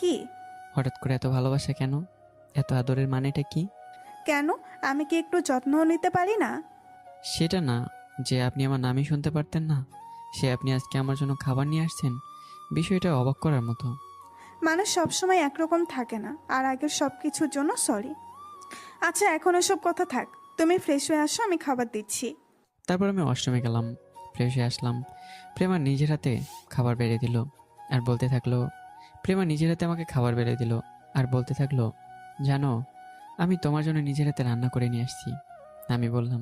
কি? হঠাৎ করে এত ভালোবাসা কেন? এত আদরের মানেটা কি? কেন? আমি কি একটু যত্নও নিতে পারি না? সেটা না, যে আপনি আমার নামই শুনতে পারতেন না, সে আপনি আজকে আমার জন্য খাবার নিয়ে আসছেন, বিষয়টা অবাক করার মতো। মানুষ সবসময় একরকম থাকে না, আর আগের সব কিছুর জন্য সরি। আচ্ছা, এখন এসব কথা থাক। তুমি ফ্রেশ হয়ে আসো, আমি খাবার দিচ্ছি। তারপর আমি অষ্টমে গেলাম, ফ্রেশ হয়ে আসলাম। প্রেমা নিজের হাতে খাবার বেড়ে দিল আর বলতে থাকলো প্রেমা নিজের হাতে আমাকে খাবার বেড়ে দিল আর বলতে থাকলো, জানো, আমি তোমার জন্য নিজের হাতে রান্না করে নিয়ে আসছি। আমি বললাম,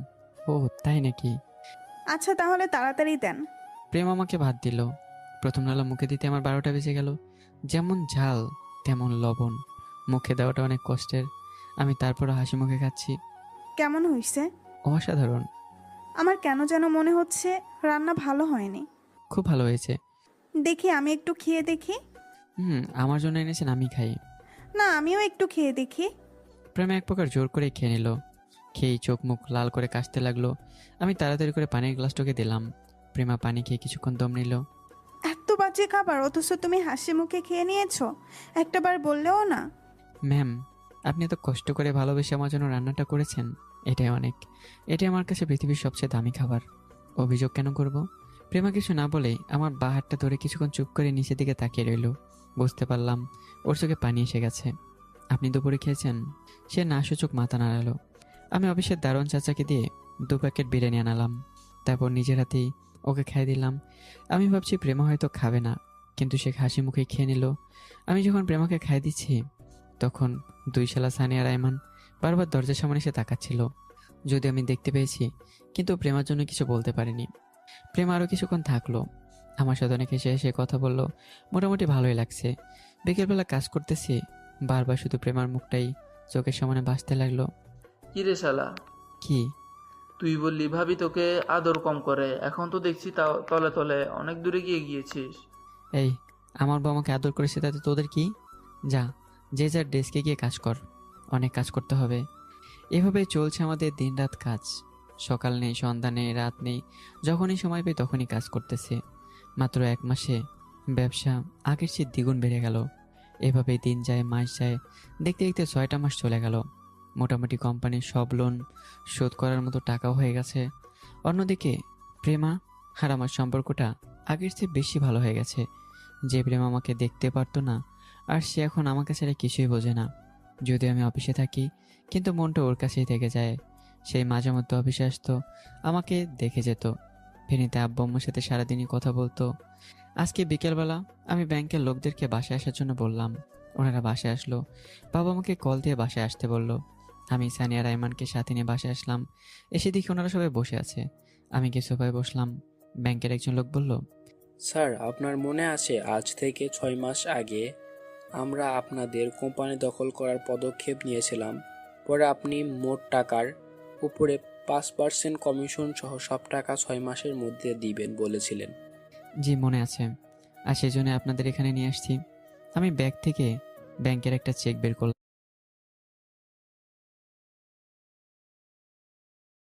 ও তাই নাকি? আচ্ছা, তাহলে তাড়াতাড়ি দেন। প্রেম আমাকে ভাত দিল। প্রথম নালা মুখে দিতে আমার 12টা বেজে গেল। যেমন ঝাল তেমন লবণ, মুখে দেওয়াটা অনেক কষ্টের। আমি তারপরও হাসি মুখে খাচ্ছি। কেমন হয়েছে? অসাধারণ। আমার কেন যেন মনে হচ্ছে রান্না ভালো হয়নি। খুব ভালো হয়েছে। দেখি, আমি একটু খেয়ে দেখি। আমার জন্য এনেছেন, আমি খাই। না, আমিও একটু খেয়ে দেখি। প্রেমে এক প্রকার জোর করে খেয়ে নিল। খেয়েই চোখ মুখ লাল করে কাশতে লাগলো। আমি তাড়াতাড়ি করে পানির গ্লাসটাকে দিলাম। প্রেমা পানি খেয়ে কিছুক্ষণ দম নিল। এত বাজে খাবার, অথচ তুমি হাসি মুখে খেয়ে নিয়েছো। একটাবার বললেও না। ম্যাম, আপনি এত কষ্ট করে ভালোবেসে আমার জন্য রান্নাটা করেছেন, এটাই অনেক। এটাই আমার কাছে পৃথিবীর সবচেয়ে দামি খাবার। অভিযোগ কেন করব? প্রেমা কিছু না বলেই আমার বাঁ হাতটা ধরে কিছুক্ষণ চুপ করে নিচের দিকে তাকিয়ে রইল। বুঝতে পারলাম ওর চোখে পানি এসে গেছে। আপনি দুপুরে খেয়েছেন? সে না সূচক মাথা নাড়ালো। আমি অফিসের দারোয়ান চাচাকে দিয়ে 2 প্যাকেট বিরিয়ানি আনালাম। তারপর নিজের হাতেই ওকে খাইয়ে দিলাম। আমি ভাবছি প্রেমা হয়তো খাবে না, কিন্তু সে হাসি মুখে খেয়ে নিল। আমি যখন প্রেমাকে খাইয়ে দিচ্ছি, তখন দুই শালা সানি আর আয়মান বারবার দরজার সামনে এসে তাকাচ্ছিল। যদি আমি দেখতে পেয়েছি, কিন্তু প্রেমার জন্য কিছু বলতে পারিনি। প্রেমা আরও কিছুক্ষণ থাকলো, আমার সাথে অনেক হেসে হেসে কথা বললো। মোটামুটি ভালোই লাগছে। বিকেলবেলা কাজ করতেছি, বারবার শুধু প্রেমার মুখটাই চোখের সামনে ভাসতে লাগলো। কি রে শালা, কি? তুই বললি ভাবি তোকে আদর কম করে, এখন তো দেখছি তাও তলে তলে অনেক দূরে গিয়ে গিয়েছিস। এই, আমার বউ আমাকে আদর করেছে, তাতে তোদের কি? যা, যে যার ডেস্কে গিয়ে কাজ কর, অনেক কাজ করতে হবে। এভাবে চলছে আমাদের দিনরাত কাজ। সকাল নেই, সন্ধ্যা নেই, রাত নেই, যখনই সময় পাই তখনই কাজ করতেছে। মাত্র 1 মাসে ব্যবসা আগের চেয়ে দ্বিগুণ বেড়ে গেল। এভাবেই দিন যায়, মাস যায়, দেখতে দেখতে 6টা মাস চলে গেল। মোটামুটি কোম্পানির সব লোন শোধ করার মতো টাকাও হয়ে গেছে। অন্যদিকে প্রেমা আর আমার সম্পর্কটা আগের চেয়ে বেশি ভালো হয়ে গেছে। যে প্রেম আমাকে দেখতে পারতো না, আর সে এখন আমাকে ছাড়া কিছুই বোঝে না। যদি আমি অফিসে থাকি, কিন্তু মনটা ওর কাছেই থেকে যায়। সেই মাঝে মধ্যে অফিসে আসতো, আমাকে দেখে যেত, ফেনীতে আব্বু আম্মুর সাথে সারাদিনই কথা বলতো। আজকে বিকেলবেলা আমি ব্যাংকের লোকদেরকে বাসায় আসার জন্য বললাম। ওনারা বাসায় আসলো। বাবা আমাকে কল দিয়ে বাসায় আসতে বলল। আমি সানিয়া রাইমানকে সাথে নিয়ে বাসায় আসলাম। এসে দেখি ওনারা সবাই বসে আছে। আমি গিয়ে সোফায় বসলাম। ব্যাংকের একজন লোক বলল, স্যার, আপনার মনে আছে আজ থেকে 6 মাস আগে আমরা আপনাদের কোম্পানি দখল করার পদক্ষেপ নিয়েছিলাম? পরে আপনি মোট টাকার উপরে 5% কমিশন সহ সব টাকা 6 মাসের মধ্যে দিবেন বলেছিলেন। জি মনে আছে, আর সেজন্য আপনাদের এখানে নিয়ে আসছি। আমি ব্যাগ থেকে ব্যাংকের একটা চেক বের করলাম।